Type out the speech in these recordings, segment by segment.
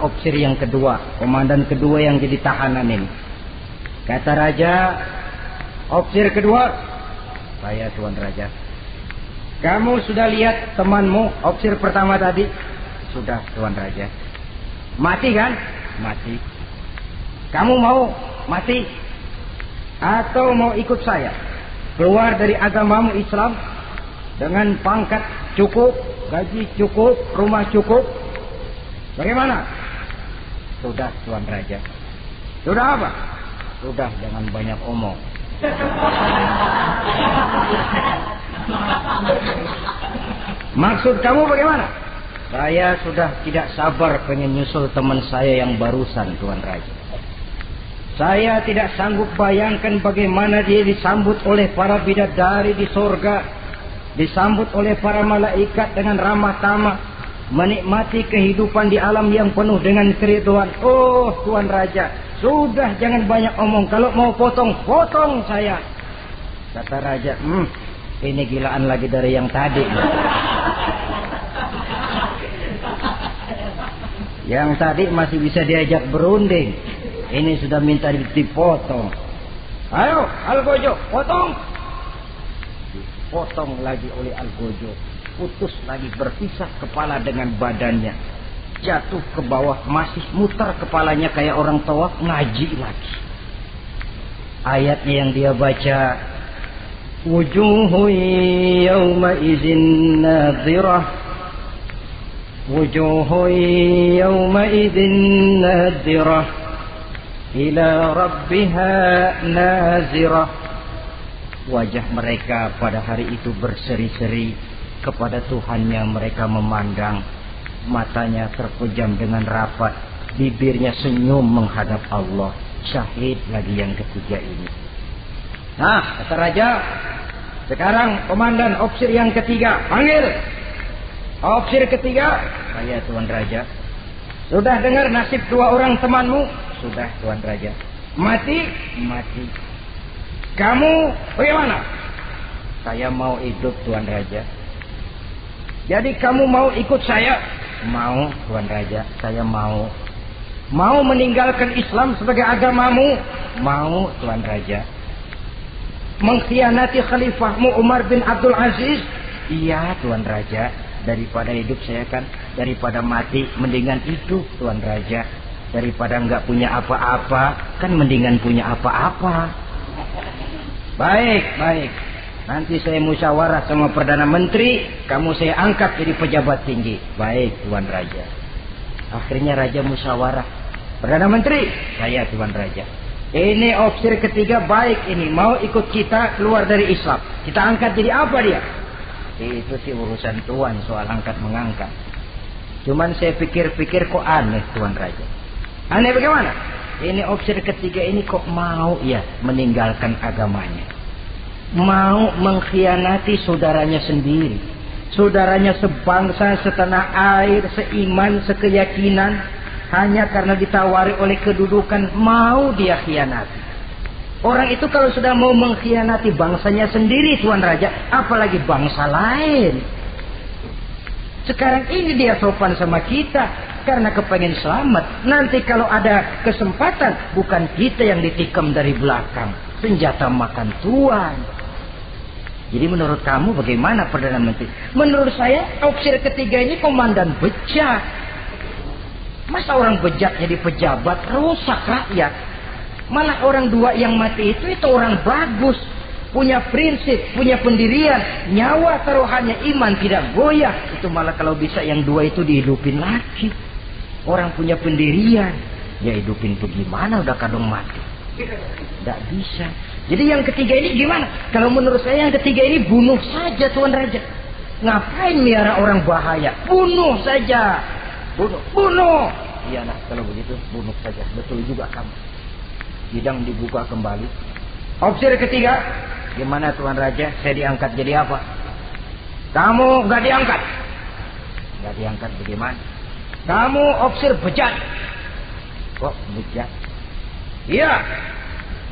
opsir yang kedua, komandan kedua yang jadi tahanan ini. Kata raja, opsir kedua, saya Tuan Raja. Kamu sudah lihat temanmu, opsir pertama tadi? Sudah Tuan Raja. Mati kan? Mati. Kamu mau mati? Atau mau ikut saya? Keluar dari agamamu Islam dengan pangkat cukup, gaji cukup, rumah cukup. Bagaimana? Sudah Tuan Raja. Sudah apa? Sudah, jangan banyak omong. Maksud kamu bagaimana? Saya sudah tidak sabar pengen nyusul teman saya yang barusan Tuan Raja. Saya tidak sanggup bayangkan bagaimana dia disambut oleh para bidadari di sorga, disambut oleh para malaikat dengan ramah tamah, menikmati kehidupan di alam yang penuh dengan keriduan. Oh Tuan Raja, sudah jangan banyak omong. Kalau mau potong, potong saya. Kata Raja, ini gilaan lagi dari yang tadi. Yang tadi masih bisa diajak berunding. Ini sudah minta dipotong. Ayo Algojo, potong. Dipotong lagi oleh Algojo. Putus lagi, berpisah kepala dengan badannya. Jatuh ke bawah, masih muter kepalanya kayak orang tawaf, ngaji lagi. Ayatnya yang dia baca, wujuhu yawma izin nadhirah, wujuhu yawma izin nadhirah, ila rabbiha nazirah. Wajah mereka pada hari itu berseri-seri, kepada Tuhannya mereka memandang, matanya terpejam dengan rapat, bibirnya senyum menghadap Allah. Syahid lagi yang ketiga ini. Nah, kata Raja, sekarang komandan opsir yang ketiga, panggil. Opsir ketiga, saya Tuan Raja. Sudah dengar nasib dua orang temanmu? Sudah Tuan Raja. Mati? Mati. Kamu bagaimana? Saya mau hidup Tuan Raja. Jadi kamu mau ikut saya? Mau Tuan Raja, saya mau. Mau meninggalkan Islam sebagai agamamu? Mau Tuan Raja. Mengkhianati khalifahmu Umar bin Abdul Aziz? Iya Tuan Raja. Daripada hidup saya kan, daripada mati mendingan hidup Tuan Raja. Daripada nggak punya apa-apa kan mendingan punya apa-apa. Baik, baik. Nanti saya musyawarah sama Perdana Menteri, kamu saya angkat jadi pejabat tinggi. Baik Tuan Raja. Akhirnya Raja musyawarah. Perdana Menteri, saya Tuan Raja. Ini opsir ketiga baik ini, mau ikut kita keluar dari Islam. Kita angkat jadi apa dia? Itu sih urusan Tuan soal angkat mengangkat. Cuman saya pikir-pikir kok aneh Tuan Raja. Aneh bagaimana? Ini opsir ketiga ini kok mau ya meninggalkan agamanya. Mau mengkhianati saudaranya sendiri. Saudaranya sebangsa, setanah air, seiman, sekeyakinan. Hanya karena ditawari oleh kedudukan, mau dia khianati. Orang itu kalau sudah mau mengkhianati bangsanya sendiri Tuan Raja, apalagi bangsa lain. Sekarang ini dia sopan sama kita karena kepengen selamat. Nanti kalau ada kesempatan, bukan kita yang ditikam dari belakang. Senjata makan Tuan. Jadi menurut kamu bagaimana Perdana Menteri? Menurut saya opsir ketiga ini komandan bejat. Masa orang bejat jadi pejabat, rusak rakyat. Malah orang dua yang mati itu orang bagus. Punya prinsip, punya pendirian. Nyawa taruhannya, iman tidak goyah. Itu malah kalau bisa yang dua itu dihidupin lagi. Orang punya pendirian. Ya hidupin tuh gimana udah kadung mati. Tidak bisa. Jadi yang ketiga ini gimana? Kalau menurut saya yang ketiga ini bunuh saja Tuan Raja. Ngapain miara orang bahaya? Bunuh saja. Bunuh. Iya nah kalau begitu bunuh saja. Betul juga kamu. Sidang dibuka kembali. Opsir ketiga, gimana Tuan Raja? Saya diangkat jadi apa? Kamu nggak diangkat. Nggak diangkat bagaimana? Kamu opsir bejat. Kok bejat? Iya.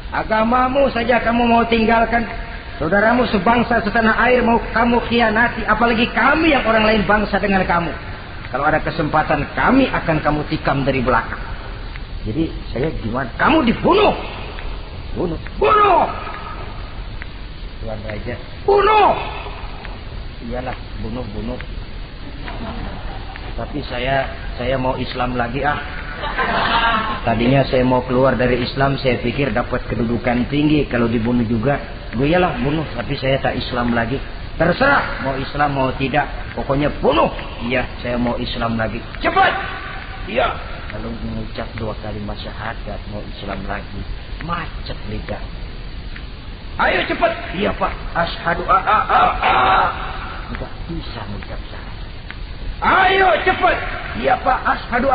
Agamamu saja kamu mau tinggalkan. Saudaramu sebangsa setanah air mau kamu khianati. Apalagi kami yang orang lain bangsa dengan kamu. Kalau ada kesempatan kami akan kamu tikam dari belakang. Jadi saya gimana? Kamu dibunuh. Bunuh. Tuan Raja, bunuh. Iyalah, bunuh. Tapi saya mau Islam lagi Tadinya saya mau keluar dari Islam, saya pikir dapat kedudukan tinggi kalau dibunuh juga. Iyalah bunuh, tapi saya tak Islam lagi. Terserah mau Islam mau tidak, pokoknya bunuh. Iya, saya mau Islam lagi. Cepat. Iya. Kalau mengucap 2 kalimat syahadat mau Islam lagi, macet lidah. Ayo cepat. Iya Pak. Asyhadu Enggak bisa mengucap syahadat. Ayo cepat. Iya Pak. Asyhadu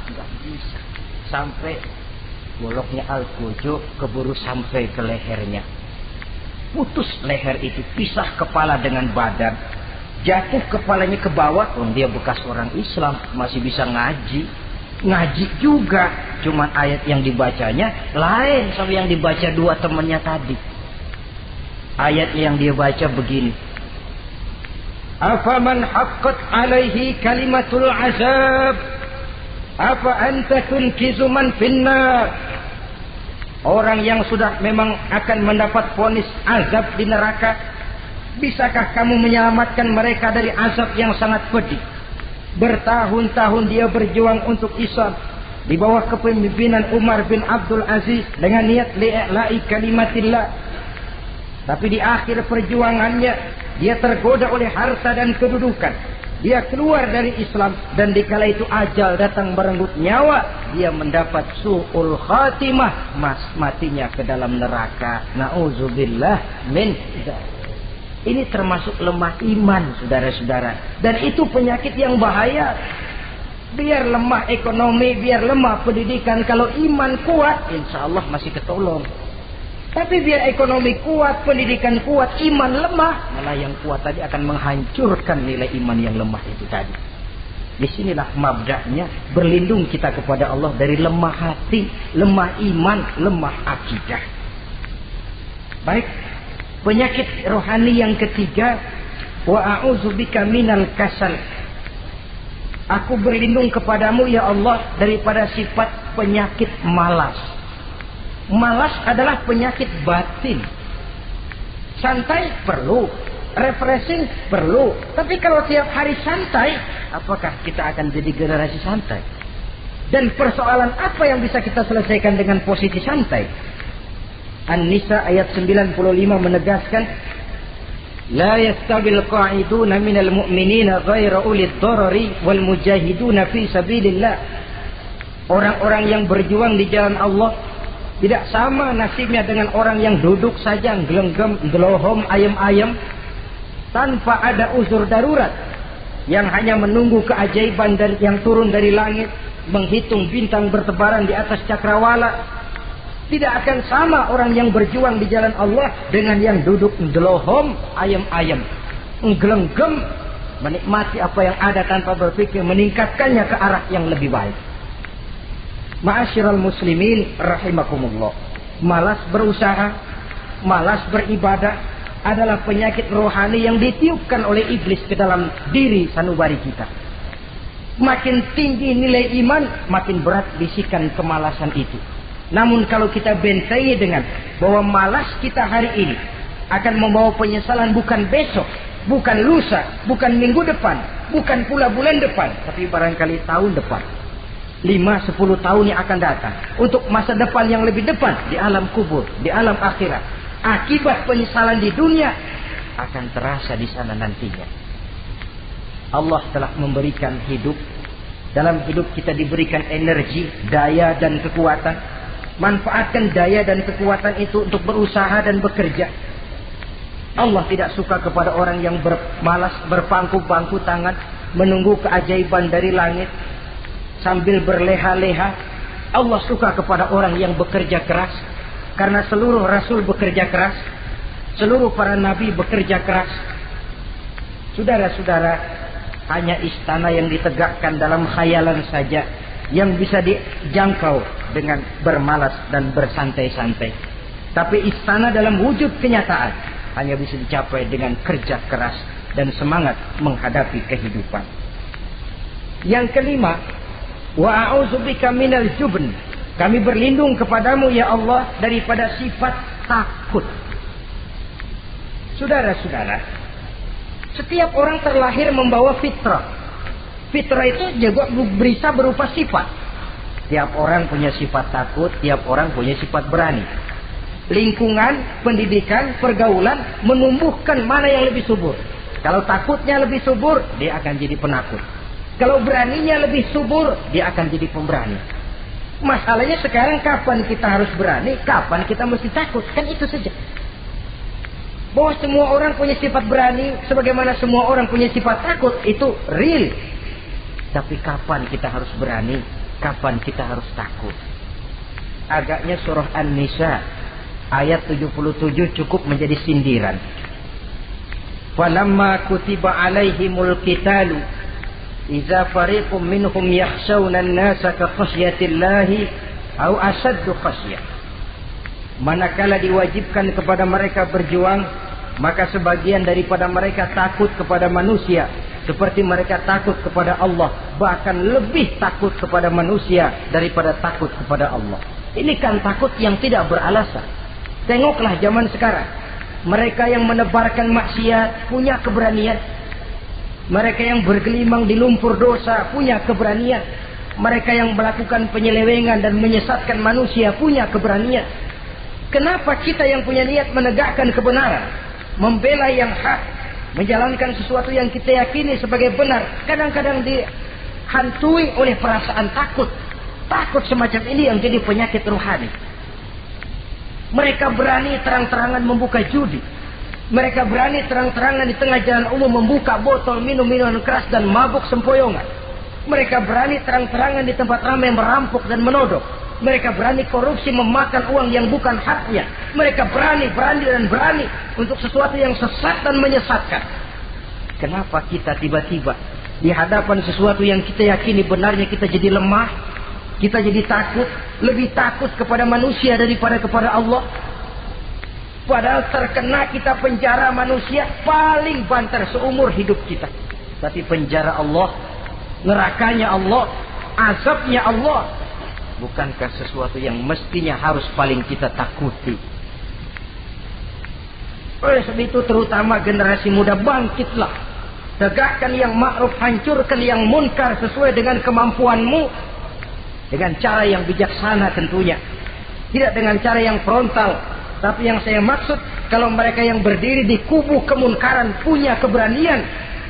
Enggak bisa. Sampai boloknya al-kujuk keburu sampai ke lehernya. Putus leher itu, pisah kepala dengan badan. Jatuh kepalanya ke bawah. Dia bekas orang Islam, masih bisa ngaji juga. Cuman ayat yang dibacanya lain sama yang dibaca 2 temannya tadi. Ayat yang dia baca begini. Afaman haqqat alaihi kalimatul azab, afa anta tunkizu man finnar. Orang yang sudah memang akan mendapat vonis azab di neraka, bisakah kamu menyelamatkan mereka dari azab yang sangat pedih? Bertahun-tahun dia berjuang untuk Islam di bawah kepemimpinan Umar bin Abdul Aziz dengan niat li'la'i kalimatillah. Tapi di akhir perjuangannya dia tergoda oleh harta dan kedudukan. Dia keluar dari Islam dan dikala itu ajal datang merenggut nyawa, dia mendapat su'ul khatimah, matinya ke dalam neraka. Na'udzubillah min dzalik. Ini termasuk lemah iman, saudara-saudara. Dan itu penyakit yang bahaya. Biar lemah ekonomi, biar lemah pendidikan, kalau iman kuat, insya Allah masih ketolong. Tapi biar ekonomi kuat, pendidikan kuat, iman lemah, malah yang kuat tadi akan menghancurkan nilai iman yang lemah itu tadi. Disinilah mabda'nya, berlindung kita kepada Allah dari lemah hati, lemah iman, lemah akidah. Baik, penyakit rohani yang ketiga, wa a'udzubika minal kasal. Aku berlindung kepadamu ya Allah daripada sifat penyakit malas. Malas adalah penyakit batin. Santai perlu, refreshing perlu. Tapi kalau tiap hari santai, apakah kita akan jadi generasi santai? Dan persoalan apa yang bisa kita selesaikan dengan posisi santai? An-Nisa ayat 95 menegaskan, La yastabil qa'iduna minal mu'minina ghaira ulid darari wal mujahiduna fi sabilillah. Orang-orang yang berjuang di jalan Allah tidak sama nasibnya dengan orang yang duduk saja gelenggam, gelohom, ayam-ayam tanpa ada uzur darurat, yang hanya menunggu keajaiban yang turun dari langit, menghitung bintang bertebaran di atas cakrawala. Tidak akan sama orang yang berjuang di jalan Allah dengan yang duduk gelohom, ayam-ayam, gelenggam, menikmati apa yang ada tanpa berpikir meningkatkannya ke arah yang lebih baik. Ma'asyiral muslimin rahimakumullah. Malas berusaha, malas beribadah adalah penyakit rohani yang ditiupkan oleh iblis ke dalam diri sanubari kita. Makin tinggi nilai iman, makin berat bisikan kemalasan itu. Namun kalau kita bentengi dengan bahwa malas kita hari ini akan membawa penyesalan bukan besok, bukan lusa, bukan minggu depan, bukan pula bulan depan, tapi barangkali tahun depan, 5-10 tahun yang akan datang, untuk masa depan yang lebih depan di alam kubur, di alam akhirat. Akibat penyesalan di dunia akan terasa di sana nantinya. Allah telah memberikan hidup. Dalam hidup kita diberikan energi, daya dan kekuatan. Manfaatkan daya dan kekuatan itu untuk berusaha dan bekerja. Allah tidak suka kepada orang yang bermalas, berpangku-pangku tangan, menunggu keajaiban dari langit sambil berleha-leha. Allah suka kepada orang yang bekerja keras. Karena seluruh rasul bekerja keras, seluruh para nabi bekerja keras. Saudara-saudara, hanya istana yang ditegakkan dalam khayalan saja yang bisa dijangkau dengan bermalas dan bersantai-santai. Tapi istana dalam wujud kenyataan hanya bisa dicapai dengan kerja keras dan semangat menghadapi kehidupan. Yang kelima, wa a'udzubika minal jubn. Kami berlindung kepadamu ya Allah daripada sifat takut. Saudara-saudara, setiap orang terlahir membawa fitrah. Fitrah itu juga bisa berupa sifat. Tiap orang punya sifat takut, tiap orang punya sifat berani. Lingkungan, pendidikan, pergaulan menumbuhkan mana yang lebih subur. Kalau takutnya lebih subur, dia akan jadi penakut. Kalau beraninya lebih subur, dia akan jadi pemberani. Masalahnya sekarang kapan kita harus berani, kapan kita mesti takut. Kan itu saja. Bahwa semua orang punya sifat berani, sebagaimana semua orang punya sifat takut, itu real. Tapi kapan kita harus berani, kapan kita harus takut. Agaknya surah An-Nisa ayat 77 cukup menjadi sindiran. Falamma kutiba alaihimul qitalu idza fariqum minhum yakhshawna an-nasa ka khasyatillahi aw ashaddu khasyah. Manakala diwajibkan kepada mereka berjuang, maka sebagian daripada mereka takut kepada manusia seperti mereka takut kepada Allah, bahkan lebih takut kepada manusia daripada takut kepada Allah. Ini kan takut yang tidak beralasan. Tengoklah zaman sekarang, mereka yang menebarkan maksiat punya keberanian. Mereka yang bergelimang di lumpur dosa punya keberanian. Mereka yang melakukan penyelewengan dan menyesatkan manusia punya keberanian. Kenapa kita yang punya niat menegakkan kebenaran, membela yang hak, menjalankan sesuatu yang kita yakini sebagai benar, kadang-kadang dihantui oleh perasaan takut? Takut semacam ini yang jadi penyakit rohani. Mereka berani terang-terangan membuka judi. Mereka berani terang-terangan di tengah jalan umum membuka botol minum-minuman keras dan mabuk sempoyongan. Mereka berani terang-terangan di tempat ramai merampok dan menodok. Mereka berani korupsi, memakan uang yang bukan haknya. Mereka berani untuk sesuatu yang sesat dan menyesatkan. Kenapa kita tiba-tiba di hadapan sesuatu yang kita yakini benarnya kita jadi lemah, kita jadi takut, lebih takut kepada manusia daripada kepada Allah? Padahal terkena kita penjara manusia paling banter seumur hidup kita. Tapi penjara Allah, nerakanya Allah, azabnya Allah, bukankah sesuatu yang mestinya harus paling kita takuti? Oleh sebab itu terutama generasi muda, bangkitlah. Tegakkan yang ma'ruf, hancurkan yang munkar sesuai dengan kemampuanmu. Dengan cara yang bijaksana tentunya. Tidak dengan cara yang frontal. Tapi yang saya maksud, kalau mereka yang berdiri di kubu kemunkaran punya keberanian.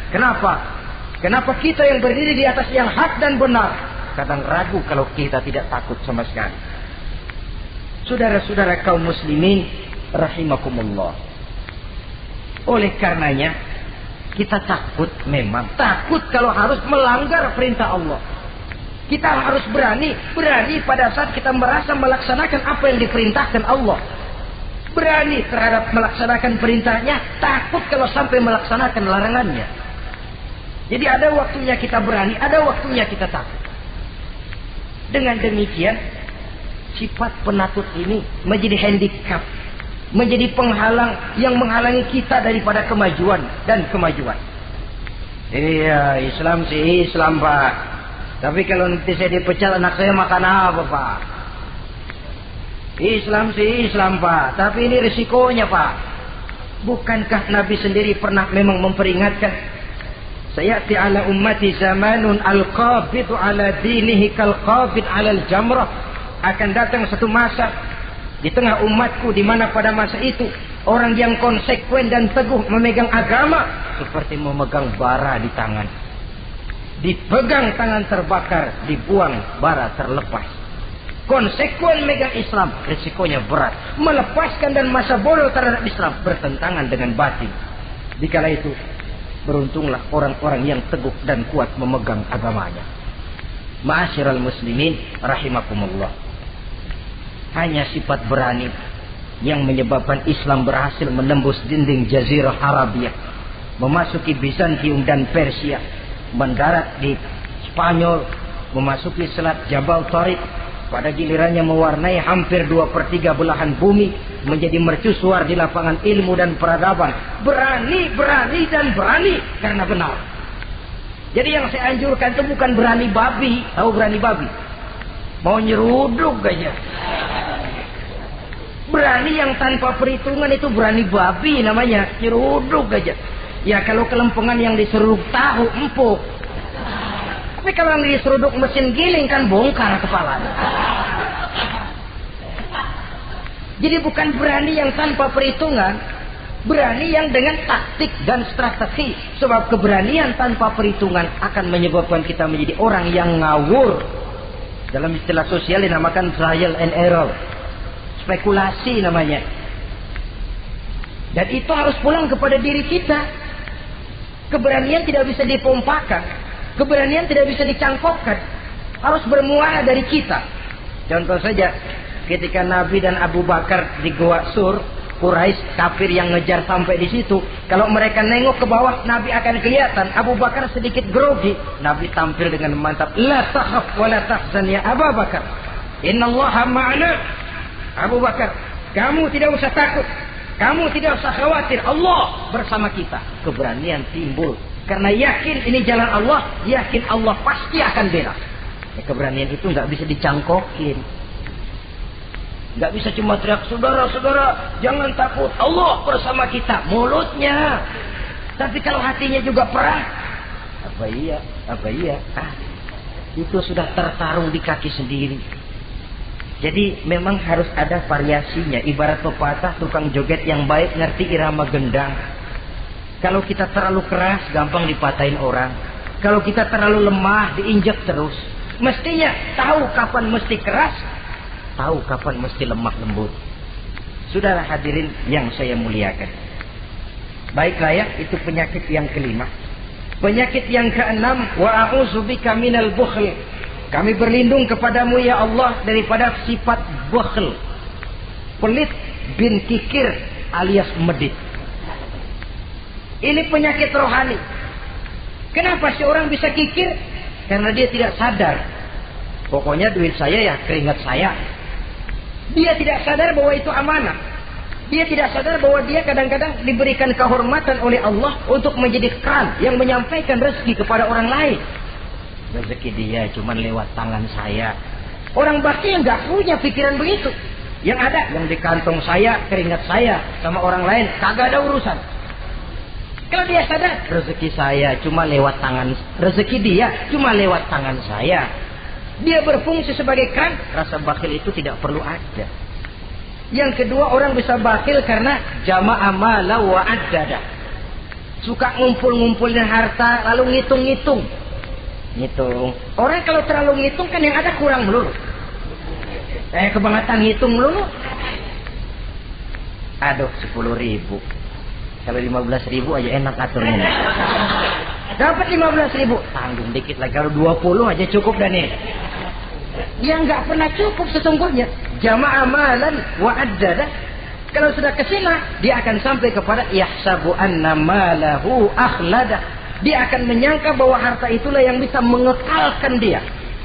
Kenapa? Kenapa kita yang berdiri di atas yang hak dan benar kadang ragu kalau kita tidak takut sama sekali? Saudara-saudara kaum muslimin rahimakumullah. Oleh karenanya kita takut, memang takut kalau harus melanggar perintah Allah. Kita harus berani pada saat kita merasa melaksanakan apa yang diperintahkan Allah. Berani terhadap melaksanakan perintahnya, takut kalau sampai melaksanakan larangannya. Jadi ada waktunya kita berani, ada waktunya kita takut. Dengan demikian, sifat penakut ini menjadi handicap, menjadi penghalang yang menghalangi kita daripada kemajuan dan kemajuan. Iya, Islam sih Islam, Pak. Tapi kalau nanti saya dipecat, anak saya makan apa, Pak? Islam sih Islam, Pak. Tapi ini risikonya, Pak. Bukankah Nabi sendiri pernah memang memperingatkan, sayati ala ummati zamanun al-qabidu ala dinihi kal-qabid ala al-jamrah. Akan datang satu masa di tengah umatku di mana pada masa itu orang yang konsekuen dan teguh memegang agama seperti memegang bara di tangan. Dipegang tangan terbakar, dibuang bara terlepas. Konsekuen megang Islam, risikonya berat. Melepaskan dan masa bodoh terhadap Islam bertentangan dengan batin. Dikala itu, beruntunglah orang-orang yang teguh dan kuat memegang agamanya. Ma'asyiral muslimin rahimakumullah. Hanya sifat berani yang menyebabkan Islam berhasil menembus dinding Jazirah Arabia, memasuki Bizantium dan Persia, mendarat di Spanyol, memasuki Selat Jabal Tariq, pada gilirannya mewarnai hampir 2/3 belahan bumi, menjadi mercusuar di lapangan ilmu dan peradaban. Berani karena benar. Jadi yang saya anjurkan itu bukan berani babi. Tahu berani babi? Mau nyeruduk aja. Berani yang tanpa perhitungan itu berani babi namanya. Nyeruduk aja. Ya kalau kelempengan yang diseruduk tahu empuk. Tapi kalau yang diseruduk mesin giling kan bongkar kepala. Jadi bukan berani yang tanpa perhitungan, berani yang dengan taktik dan strategi. Sebab keberanian tanpa perhitungan akan menyebabkan kita menjadi orang yang ngawur. Dalam istilah sosial dinamakan trial and error, spekulasi namanya. Dan itu harus pulang kepada diri kita. Keberanian tidak bisa dipompakan. Keberanian tidak bisa dicangkokkan. Harus bermuara dari kita. Contoh saja, ketika Nabi dan Abu Bakar di Gua Sur, Quraisy kafir yang ngejar sampai di situ. Kalau mereka nengok ke bawah, Nabi akan kelihatan. Abu Bakar sedikit grogi. Nabi tampil dengan mantap. La takhaf wa la tahzan ya Abu Bakar. Innallaha ma'ana. Abu Bakar, kamu tidak usah takut. Kamu tidak usah khawatir. Allah bersama kita. Keberanian timbul. Karena yakin ini jalan Allah, yakin Allah pasti akan bela. Ya, keberanian itu nggak bisa dicangkokin. Nggak bisa cuma teriak, saudara-saudara, jangan takut, Allah bersama kita. Mulutnya. Tapi kalau hatinya juga perang. Apa iya? Itu sudah tertarung di kaki sendiri. Jadi memang harus ada variasinya. Ibarat pepatah, tukang joget yang baik ngerti irama gendang. Kalau kita terlalu keras, gampang dipatahin orang. Kalau kita terlalu lemah, diinjak terus. Mestinya tahu kapan mesti keras, tahu kapan mesti lemah lembut. Saudara hadirin yang saya muliakan. Baiklah ya, itu penyakit yang kelima. Penyakit yang keenam, wa a'udzubika minal bukhl. Kami berlindung kepadamu ya Allah daripada sifat bukhl. Pelit bin kikir alias medit. Ini penyakit rohani. Kenapa seorang bisa kikir? Karena dia tidak sadar. Pokoknya duit saya ya keringat saya. Dia tidak sadar bahwa itu amanah. Dia tidak sadar bahwa dia kadang-kadang diberikan kehormatan oleh Allah untuk menjadi keran yang menyampaikan rezeki kepada orang lain. Rezeki dia cuma lewat tangan saya. Orang bakti yang nggak punya pikiran begitu. Yang ada yang di kantong saya, keringat saya sama orang lain kagak ada urusan. Kalau dia sadar, rezeki saya cuma lewat tangan, rezeki dia cuma lewat tangan saya. Dia berfungsi sebagai keran, rasa bakhil itu tidak perlu ada. Yang kedua, orang bisa bakhil karena jama'a mala wa addada. Suka ngumpul-ngumpulin harta lalu ngitung-ngitung. Ngitung. Orang kalau terlalu ngitung kan yang ada kurang melulu. Kebangetan ngitung melulu. Aduh, 10.000. Kalau 15.000 aja enak aturnya. Dapat 15.000, tanggung dikit lagi. Kalau 20 aja cukup dan nih. Yang nggak pernah cukup sesungguhnya. Jama'a malan wa addada. Kalau sudah kesina, dia akan sampai kepada yahsabu anna malahu akhlada. Dia akan menyangka bahwa harta itulah yang bisa mengekalkan dia.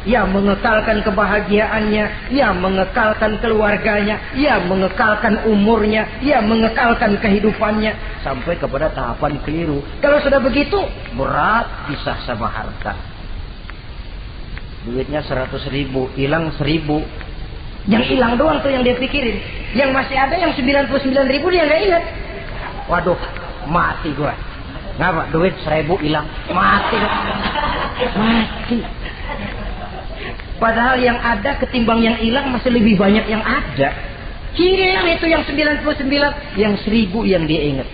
Ya mengekalkan kebahagiaannya, ya mengekalkan keluarganya, ya mengekalkan umurnya, ya mengekalkan kehidupannya sampai kepada tahapan keliru. Kalau sudah begitu, berat pisah sama harta. Duitnya 100.000, hilang 1.000. Yang hilang doang tuh yang dia pikirin. Yang masih ada yang 99.000 dia nggak ingat. Waduh, mati gua. Ngapa? Duit 1.000 hilang, mati. Mati. Padahal yang ada ketimbang yang hilang masih lebih banyak yang ada. Hilang itu yang 99, yang 1.000 yang dia ingat.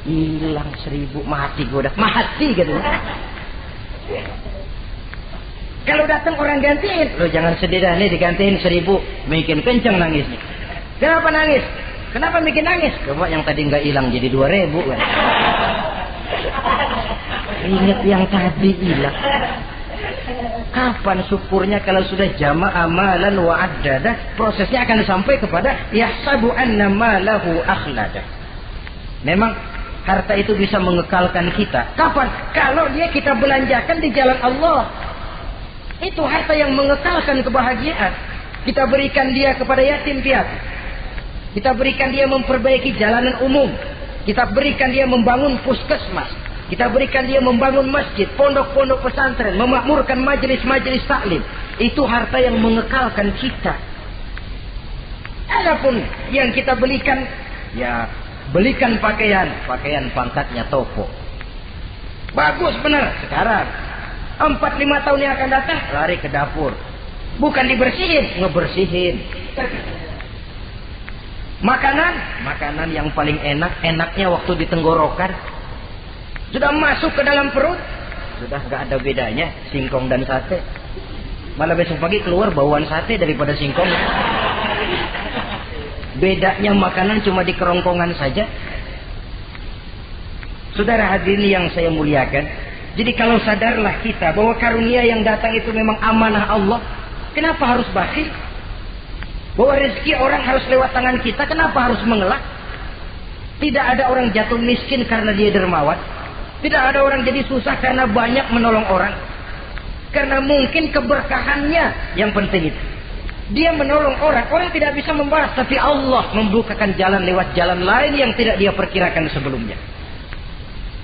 Hilang 1.000, mati gue udah. Mati gitu. Kalau datang orang gantiin, lo jangan sedih dah nih digantiin 1.000, bikin kenceng nangisnya. Kenapa nangis? Kenapa bikin nangis? Coba yang tadi nggak hilang jadi 2.000 kan. Ingat yang tadi hilang. Kapan syukurnya kalau sudah jama'a malan wa addada, prosesnya akan sampai kepada yahsabu anna malahu akhlada. Memang harta itu bisa mengekalkan kita. Kapan? Kalau dia kita belanjakan di jalan Allah. Itu harta yang mengekalkan kebahagiaan. Kita berikan dia kepada yatim piatu. Kita berikan dia memperbaiki jalanan umum. Kita berikan dia membangun puskesmas. Kita berikan dia membangun masjid, pondok-pondok pesantren, memakmurkan majelis-majelis taklim. Itu harta yang mengekalkan kita. Adapun yang kita belikan, ya belikan pakaian pangkatnya toko. Bagus benar. Sekarang 4-5 tahun yang akan datang, lari ke dapur. Bukan dibersihin, ngebersihin. Makanan yang paling enaknya waktu di tenggorokan. Sudah masuk ke dalam perut, sudah gak ada bedanya singkong dan sate. Malah besok pagi keluar bauan sate daripada singkong. Bedanya makanan cuma di kerongkongan saja. Saudara hadirin yang saya muliakan, jadi kalau sadarlah kita bahwa karunia yang datang itu memang amanah Allah, kenapa harus bakhil? Bahwa rezeki orang harus lewat tangan kita, kenapa harus mengelak? Tidak ada orang jatuh miskin karena dia dermawan. Tidak ada orang jadi susah karena banyak menolong orang. Karena mungkin keberkahannya yang penting itu. Dia menolong orang, orang tidak bisa membalas, tapi Allah membukakan jalan lewat jalan lain yang tidak dia perkirakan sebelumnya.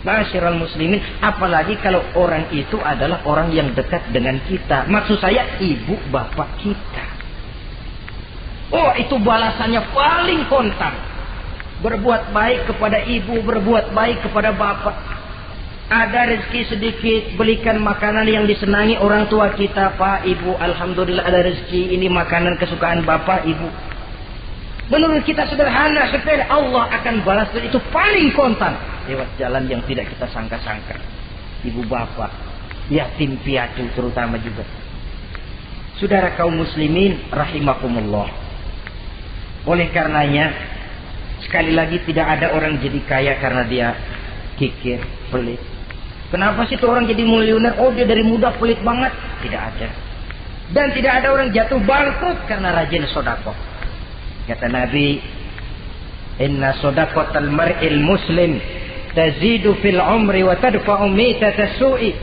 Ma'asyiral muslimin, apalagi kalau orang itu adalah orang yang dekat dengan kita. Maksud saya ibu bapak kita. Oh, itu balasannya paling kontan. Berbuat baik kepada ibu, berbuat baik kepada bapak. Ada rezeki sedikit, belikan makanan yang disenangi orang tua kita. Pak, ibu, alhamdulillah ada rezeki. Ini makanan kesukaan bapak, ibu. Menurut kita sederhana, sepele. Allah akan balas itu paling kontan lewat jalan yang tidak kita sangka-sangka. Ibu bapak, yatim piatu terutama juga. Saudara kaum muslimin rahimakumullah. Oleh karenanya, sekali lagi tidak ada orang jadi kaya karena dia kikir, pelit. Kenapa sih tuh orang jadi miliuner? Oh, dia dari muda pelit banget. Tidak ada. Dan tidak ada orang jatuh bangkrut karena rajin sedekah. Kata Nabi, inna sadaqatal mar'il muslim tazidu fil umri wa tadfa'u mitata su'i.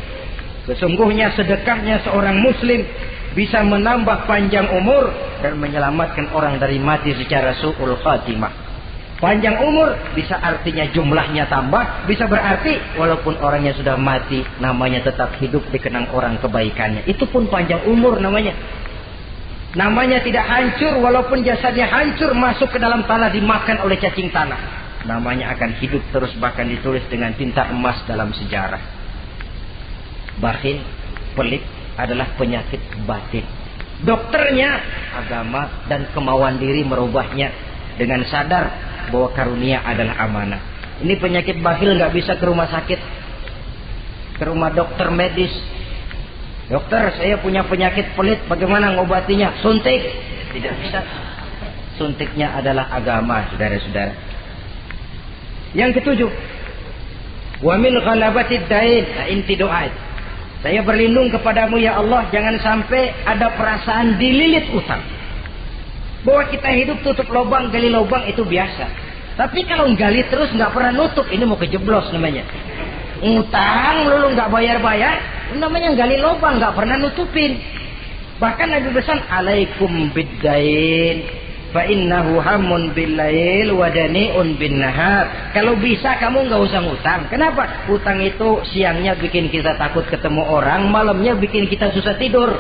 Sesungguhnya sedekahnya seorang muslim bisa menambah panjang umur dan menyelamatkan orang dari mati secara su'ul khatimah. Panjang umur bisa artinya jumlahnya tambah, bisa berarti walaupun orangnya sudah mati, namanya tetap hidup dikenang orang kebaikannya. Itu pun panjang umur namanya. Namanya tidak hancur, walaupun jasadnya hancur masuk ke dalam tanah dimakan oleh cacing tanah. Namanya akan hidup terus, bahkan ditulis dengan tinta emas dalam sejarah. Bakhil, pelit adalah penyakit batin. Dokternya agama dan kemauan diri merubahnya dengan sadar bahwa karunia adalah amanah. Ini penyakit bakhil nggak bisa ke rumah sakit, ke rumah dokter medis. Dokter, saya punya penyakit pelit, bagaimana ngobatinya? Suntik. Tidak bisa. Suntiknya adalah agama, saudara-saudara. Yang ketujuh, wa min ghalabatid dain, inti doa. Saya berlindung kepadamu ya Allah, jangan sampai ada perasaan dililit utang. Bahwa kita hidup tutup lubang, gali lubang itu biasa. Tapi kalau gali terus nggak pernah nutup, ini mau kejeblos namanya. Ngutang lalu nggak bayar-bayar, namanya gali lubang, nggak pernah nutupin. Bahkan Nabi pesan, alaikum biddain, fa innahu hamun billail wa dani'un bin nahar. Kalau bisa kamu nggak usah ngutang. Kenapa? Utang itu siangnya bikin kita takut ketemu orang, malamnya bikin kita susah tidur.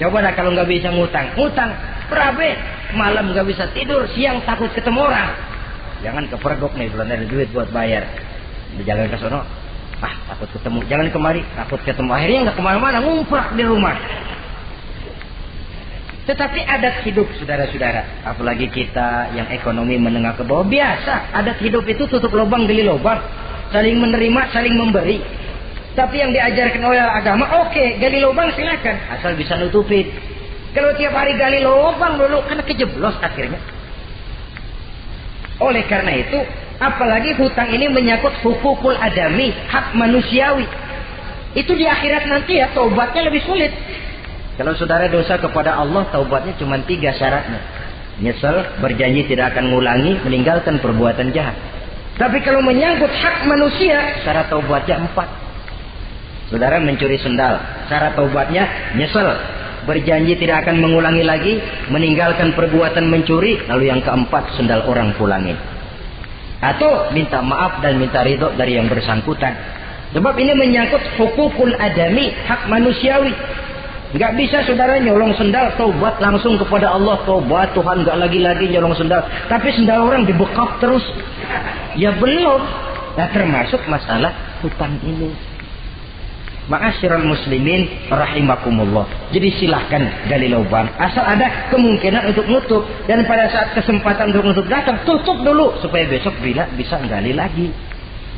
Coba dah kalau nggak bisa ngutang, berabe, malam nggak bisa tidur, siang takut ketemu orang. Jangan kepergok nih, belum ada duit buat bayar. Jangan ke sono, takut ketemu. Jangan kemari, takut ketemu. Akhirnya nggak kemana-mana, ngumprak di rumah. Tetapi adat hidup, saudara-saudara, apalagi kita yang ekonomi menengah ke bawah, biasa. Adat hidup itu tutup lubang, gali lubang, saling menerima, saling memberi. Tapi yang diajarkan oleh agama, oke, gali lubang silakan, asal bisa nutupin. Kalau tiap hari gali lubang dulu, kan kejeblos akhirnya. Oleh karena itu, apalagi hutang ini menyangkut hukukul adami, hak manusiawi. Itu di akhirat nanti ya, taubatnya lebih sulit. Kalau saudara dosa kepada Allah, taubatnya cuma 3 syaratnya. Nyesel, berjanji tidak akan ngulangi, meninggalkan perbuatan jahat. Tapi kalau menyangkut hak manusia, syarat taubatnya 4. Saudara mencuri sendal, syarat taubatnya nyesel, berjanji tidak akan mengulangi lagi, meninggalkan perbuatan mencuri, lalu yang keempat sendal orang pulangin. Atau minta maaf dan minta ridho dari yang bersangkutan. Sebab ini menyangkut hukukul adami, hak manusiawi. Nggak bisa saudara nyolong sendal, taubat langsung kepada Allah, taubat Tuhan, nggak lagi-lagi nyolong sendal. Tapi sendal orang dibekap terus. Ya belum. Nah, termasuk masalah hutang ini. Ma'asyiral muslimin rahimakumullah. Jadi silahkan gali lubang, asal ada kemungkinan untuk nutup. Dan pada saat kesempatan untuk nutup datang, tutup dulu supaya besok bila bisa gali lagi.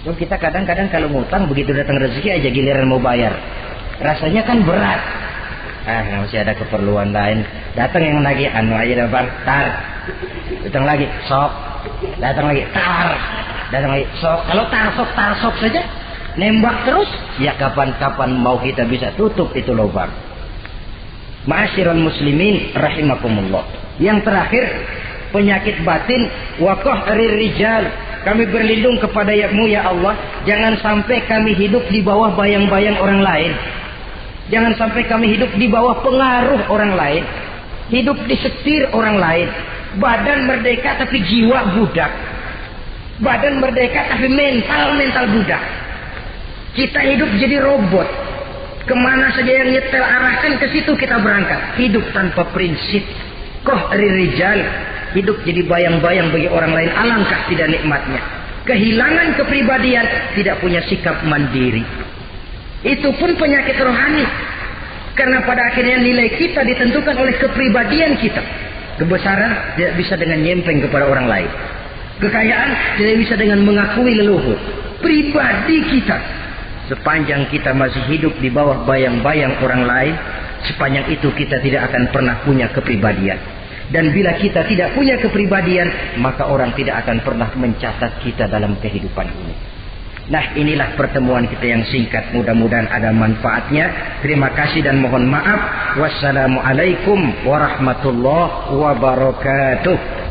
Dan kita kadang-kadang kalau ngutang begitu datang rezeki aja giliran mau bayar, rasanya kan berat. Masih ada keperluan lain. Datang yang lagi anu aja dapat tar. Datang lagi sok. Datang lagi tar. Datang lagi sok. Kalau tar sok saja nembak terus, ya kapan-kapan mau kita bisa tutup itu lubang. Ma'asyiral muslimin rahimakumullah. Yang terakhir, penyakit batin waqah rijal. Kami berlindung kepada-Mu ya Allah, jangan sampai kami hidup di bawah bayang-bayang orang lain. Jangan sampai kami hidup di bawah pengaruh orang lain, hidup disetir orang lain. Badan merdeka tapi jiwa budak. Badan merdeka tapi mental budak. Kita hidup jadi robot. Kemana saja yang nyetel arahkan ke situ kita berangkat. Hidup tanpa prinsip. Rijal. Hidup jadi bayang-bayang bagi orang lain. Alangkah tidak nikmatnya. Kehilangan kepribadian, tidak punya sikap mandiri. Itu pun penyakit rohani. Karena pada akhirnya nilai kita ditentukan oleh kepribadian kita. Kebesaran tidak bisa dengan nyempeng kepada orang lain. Kekayaan tidak bisa dengan mengakui leluhur. Pribadi kita, sepanjang kita masih hidup di bawah bayang-bayang orang lain, sepanjang itu kita tidak akan pernah punya kepribadian. Dan bila kita tidak punya kepribadian, maka orang tidak akan pernah mencatat kita dalam kehidupan ini. Nah, inilah pertemuan kita yang singkat. Mudah-mudahan ada manfaatnya. Terima kasih dan mohon maaf. Wassalamualaikum warahmatullahi wabarakatuh.